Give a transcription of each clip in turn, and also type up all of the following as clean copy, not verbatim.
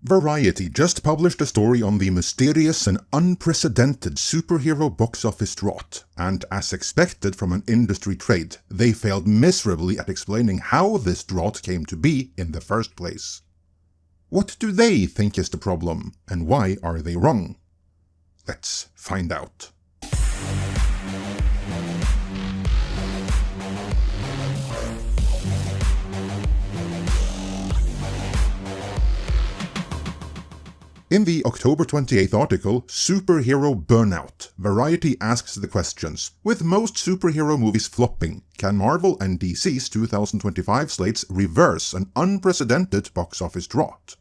Variety just published a story on the mysterious and unprecedented superhero box office drought, and as expected from an industry trade, they failed miserably at explaining how this drought came to be in the first place. What do they think is the problem, and why are they wrong? Let's find out. In the October 28th article, Superhero Burnout, Variety asks the questions, with most superhero movies flopping, can Marvel and DC's 2025 slates reverse an unprecedented box office drought?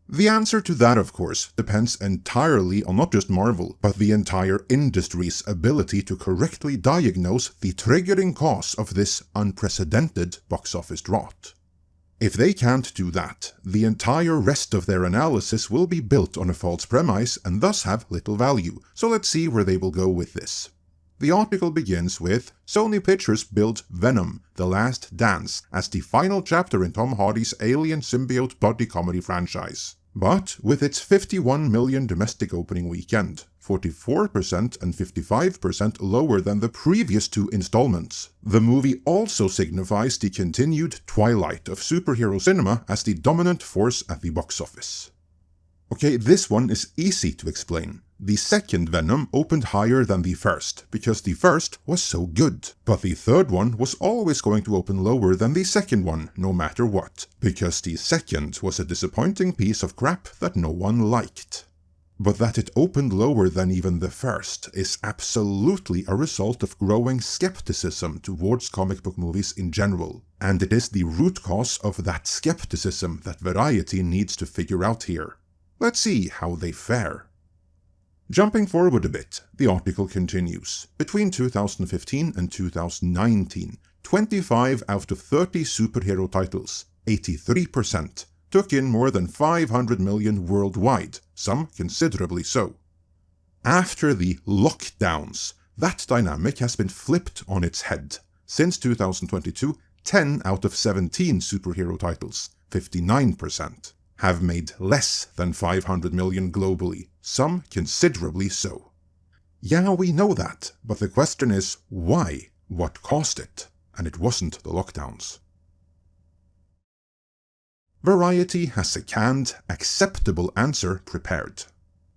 The answer to that, of course, depends entirely on not just Marvel, but the entire industry's ability to correctly diagnose the triggering cause of this unprecedented box office drought. If they can't do that, the entire rest of their analysis will be built on a false premise and thus have little value, so let's see where they will go with this. The article begins with, Sony Pictures built Venom, The Last Dance, as the final chapter in Tom Hardy's alien symbiote buddy comedy franchise. But with its 51 million domestic opening weekend, 44% and 55% lower than the previous two installments, the movie also signifies the continued twilight of superhero cinema as the dominant force at the box office. Okay, this one is easy to explain. The second Venom opened higher than the first, because the first was so good. But the third one was always going to open lower than the second one, no matter what, because the second was a disappointing piece of crap that no one liked. But that it opened lower than even the first is absolutely a result of growing skepticism towards comic book movies in general, and it is the root cause of that skepticism that Variety needs to figure out here. Let's see how they fare. Jumping forward a bit, the article continues. Between 2015 and 2019, 25 out of 30 superhero titles, 83%, took in more than 500 million worldwide, some considerably so. After the lockdowns, that dynamic has been flipped on its head. Since 2022, 10 out of 17 superhero titles, 59%, have made less than 500 million globally, some considerably so. Yeah, we know that, but the question is why? What caused it? And it wasn't the lockdowns. Variety has a canned, acceptable answer prepared.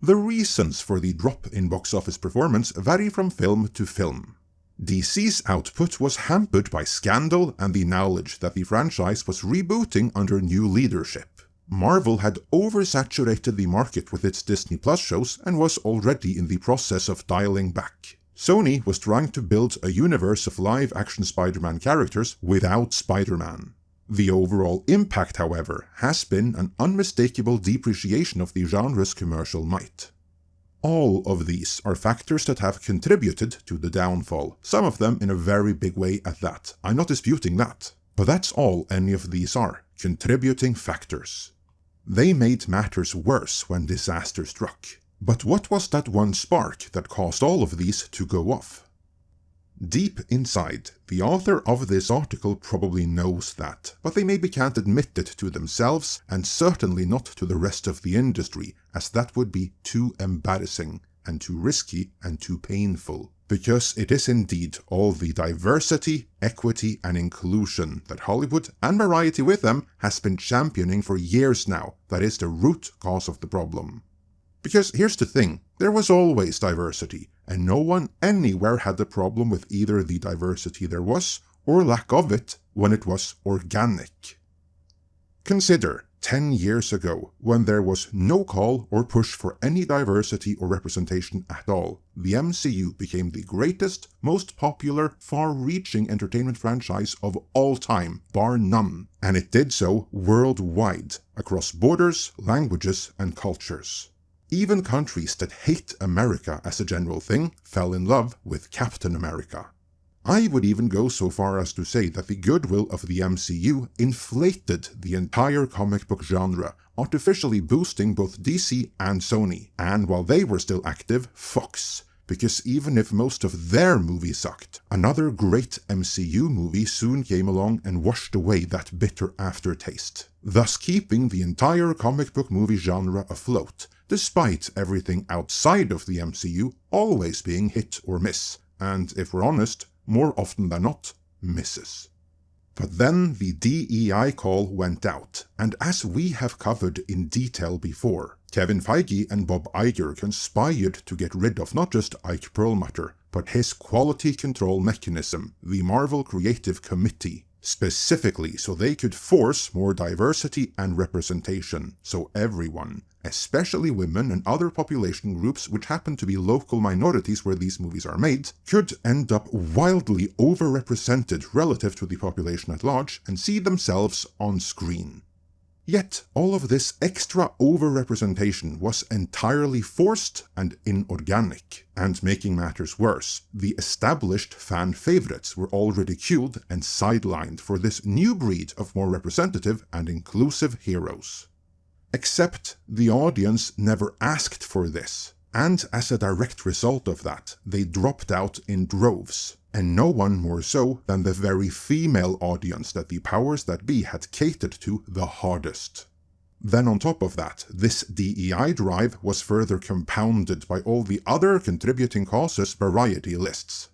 The reasons for the drop in box office performance vary from film to film. DC's output was hampered by scandal and the knowledge that the franchise was rebooting under new leadership. Marvel had oversaturated the market with its Disney Plus shows and was already in the process of dialing back. Sony was trying to build a universe of live-action Spider-Man characters without Spider-Man. The overall impact, however, has been an unmistakable depreciation of the genre's commercial might. All of these are factors that have contributed to the downfall, some of them in a very big way at that. I'm not disputing that. But that's all any of these are, contributing factors. They made matters worse when disaster struck. But what was that one spark that caused all of these to go off? Deep inside, the author of this article probably knows that, but they maybe can't admit it to themselves, and certainly not to the rest of the industry, as that would be too embarrassing, and too risky, and too painful. Because it is indeed all the diversity, equity, and inclusion that Hollywood, and Variety with them, has been championing for years now that is the root cause of the problem. Because here's the thing, there was always diversity, and no one anywhere had a problem with either the diversity there was, or lack of it, when it was organic. Consider 10 years ago, when there was no call or push for any diversity or representation at all, the MCU became the greatest, most popular, far-reaching entertainment franchise of all time, bar none. And it did so worldwide, across borders, languages, and cultures. Even countries that hate America as a general thing fell in love with Captain America. I would even go so far as to say that the goodwill of the MCU inflated the entire comic book genre, artificially boosting both DC and Sony, and while they were still active, Fox, because even if most of their movies sucked, another great MCU movie soon came along and washed away that bitter aftertaste, thus keeping the entire comic book movie genre afloat, despite everything outside of the MCU always being hit or miss, and if we're honest, more often than not, misses. But then the DEI call went out, and as we have covered in detail before, Kevin Feige and Bob Iger conspired to get rid of not just Ike Perlmutter, but his quality control mechanism, the Marvel Creative Committee, specifically so they could force more diversity and representation, so everyone, especially women and other population groups which happen to be local minorities where these movies are made, could end up wildly overrepresented relative to the population at large and see themselves on screen. Yet, all of this extra overrepresentation was entirely forced and inorganic, and making matters worse, the established fan favorites were all ridiculed and sidelined for this new breed of more representative and inclusive heroes. Except the audience never asked for this, and as a direct result of that, they dropped out in droves. And no one more so than the very female audience that the powers that be had catered to the hardest. Then on top of that, this DEI drive was further compounded by all the other contributing causes Variety lists.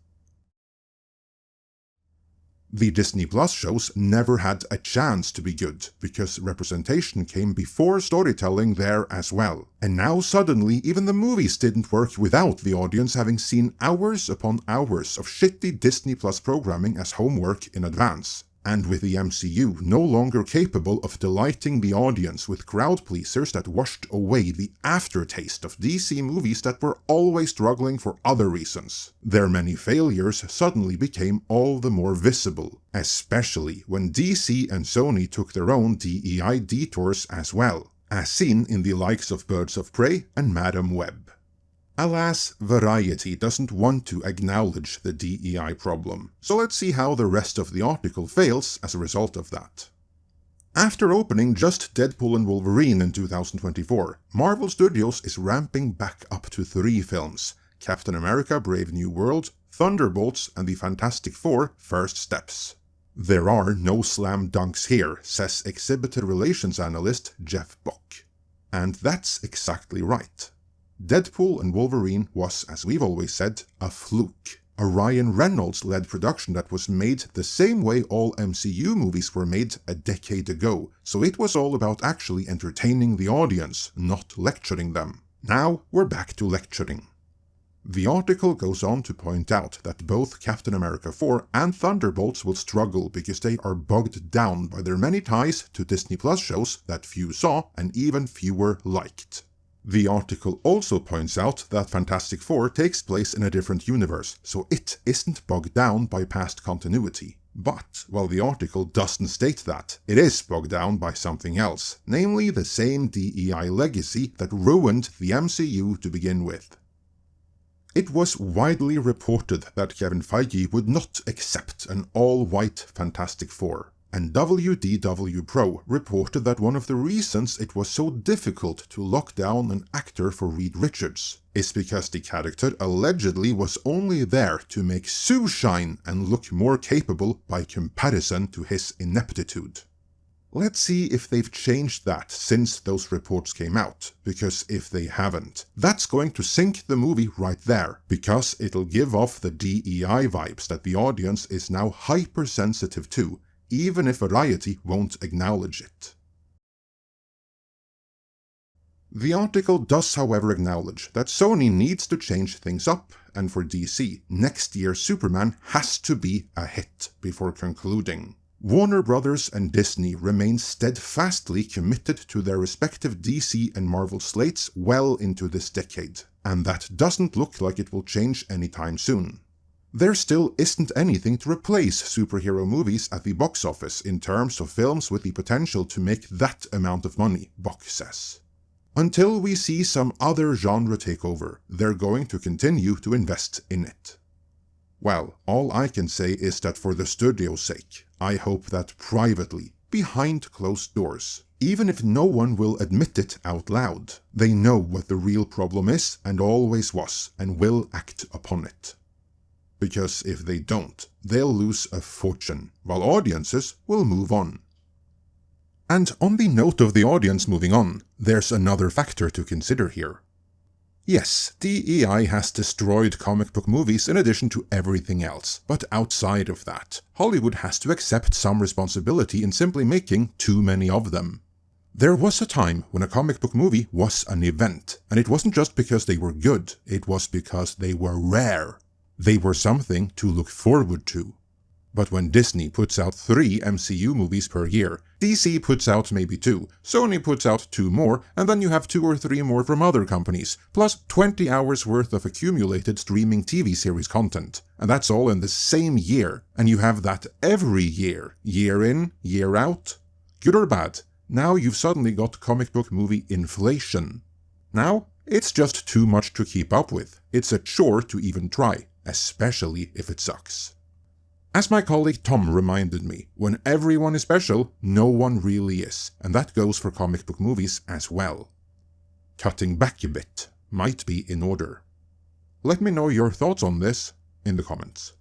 The Disney Plus shows never had a chance to be good, because representation came before storytelling there as well. And now suddenly even the movies didn't work without the audience having seen hours upon hours of shitty Disney Plus programming as homework in advance. And with the MCU no longer capable of delighting the audience with crowd pleasers that washed away the aftertaste of DC movies that were always struggling for other reasons, their many failures suddenly became all the more visible, especially when DC and Sony took their own DEI detours as well, as seen in the likes of Birds of Prey and Madam Web. Alas, Variety doesn't want to acknowledge the DEI problem, so let's see how the rest of the article fails as a result of that. After opening just Deadpool and Wolverine in 2024, Marvel Studios is ramping back up to 3 films: Captain America: Brave New World, Thunderbolts, and the Fantastic Four: First Steps. There are no slam dunks here, says exhibitor relations analyst Jeff Buck. And that's exactly right. Deadpool and Wolverine was, as we've always said, a fluke. A Ryan Reynolds-led production that was made the same way all MCU movies were made a decade ago, so it was all about actually entertaining the audience, not lecturing them. Now we're back to lecturing. The article goes on to point out that both Captain America 4 and Thunderbolts will struggle because they are bogged down by their many ties to Disney Plus shows that few saw and even fewer liked. The article also points out that Fantastic Four takes place in a different universe, so it isn't bogged down by past continuity. But, while the article doesn't state that, it is bogged down by something else, namely the same DEI legacy that ruined the MCU to begin with. It was widely reported that Kevin Feige would not accept an all-white Fantastic Four, and WDW Pro reported that one of the reasons it was so difficult to lock down an actor for Reed Richards is because the character allegedly was only there to make Sue shine and look more capable by comparison to his ineptitude. Let's see if they've changed that since those reports came out, because if they haven't, that's going to sink the movie right there, because it'll give off the DEI vibes that the audience is now hypersensitive to, even if Variety won't acknowledge it. The article does, however, acknowledge that Sony needs to change things up, and for DC, next year's Superman has to be a hit, before concluding. Warner Brothers and Disney remain steadfastly committed to their respective DC and Marvel slates well into this decade, and that doesn't look like it will change anytime soon. There still isn't anything to replace superhero movies at the box office in terms of films with the potential to make that amount of money, Buck says. Until we see some other genre take over, they're going to continue to invest in it. Well, all I can say is that for the studio's sake, I hope that privately, behind closed doors, even if no one will admit it out loud. They know what the real problem is and always was, and will act upon it. Because if they don't, they'll lose a fortune, while audiences will move on. And on the note of the audience moving on, there's another factor to consider here. Yes, DEI has destroyed comic book movies in addition to everything else, but outside of that, Hollywood has to accept some responsibility in simply making too many of them. There was a time when a comic book movie was an event, and it wasn't just because they were good, it was because they were rare. They were something to look forward to. But when Disney puts out 3 MCU movies per year, DC puts out maybe 2, Sony puts out 2 more, and then you have 2 or 3 more from other companies, plus 20 hours worth of accumulated streaming TV series content. And that's all in the same year, and you have that every year, year in, year out. Good or bad, now you've suddenly got comic book movie inflation. Now, it's just too much to keep up with. It's a chore to even try, especially if it sucks. As my colleague Tom reminded me, when everyone is special, no one really is, and that goes for comic book movies as well. Cutting back a bit might be in order. Let me know your thoughts on this in the comments.